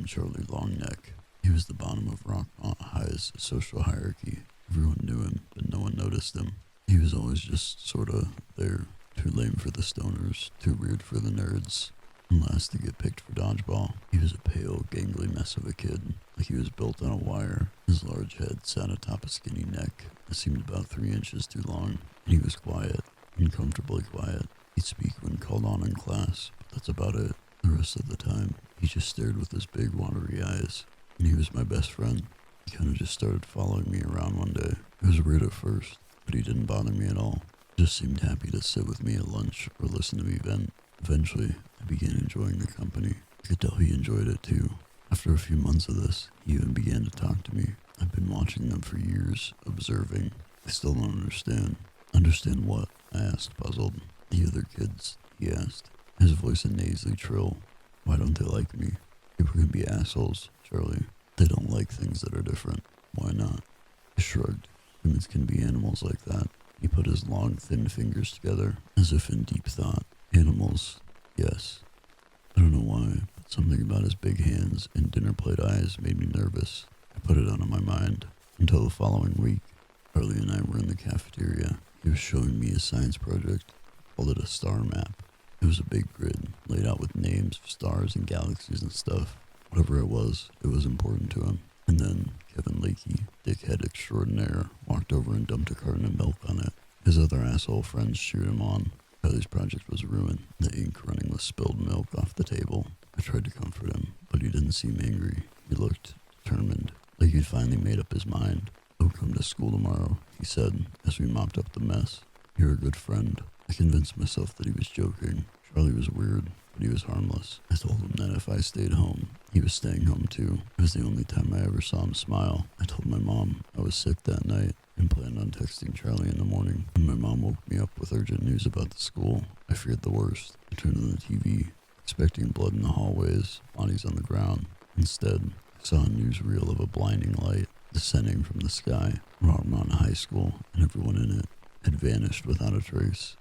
Charlie Longneck. He was the bottom of Rockmont High's social hierarchy. Everyone knew him, but no one noticed him. He was always just sorta there. Too lame for the stoners, too weird for the nerds, and last to get picked for dodgeball. He was a pale, gangly mess of a kid, like he was built on a wire. His large head sat atop a skinny neck that seemed about 3 inches too long, and he was quiet, uncomfortably quiet. He'd speak when called on in class, but that's about it. The rest of the time, he just stared with his big, watery eyes, and he was my best friend. He kinda just started following me around one day. It was weird at first, but he didn't bother me at all. He just seemed happy to sit with me at lunch or listen to me vent. Eventually, I began enjoying the company. I could tell he enjoyed it too. After a few months of this, he even began to talk to me. I've been watching them for years, observing. I still don't understand. Understand what? I asked, puzzled. The other kids, he asked, his voice a nasally trill. Why don't they like me? People can be assholes, Charlie. They don't like things that are different. Why not? I shrugged. Humans can be animals like that. He put his long, thin fingers together, as if in deep thought. Animals, yes. I don't know why, but something about his big hands and dinner plate eyes made me nervous. I put it out of my mind. Until the following week, Charlie and I were in the cafeteria. He was showing me his science project. He called it a star map. It was a big grid, laid out with names of stars and galaxies and stuff. Whatever it was important to him. And then Kevin Lakey, dickhead extraordinaire, walked over and dumped a carton of milk on it. His other asshole friends cheered him on. Charlie's project was ruined, the ink running with spilled milk off the table. I tried to comfort him, but he didn't seem angry. He looked determined, like he'd finally made up his mind. He'll come to school tomorrow, he said, as we mopped up the mess. You're a good friend. I convinced myself that he was joking. Charlie was weird, but he was harmless. I told him that if I stayed home, he was staying home too. It was the only time I ever saw him smile. I told my mom I was sick that night and planned on texting Charlie in the morning. When my mom woke me up with urgent news about the school, I feared the worst. I turned on the TV, expecting blood in the hallways, bodies on the ground. Instead, I saw a newsreel of a blinding light descending from the sky. Rockmont High School and everyone in it had vanished without a trace.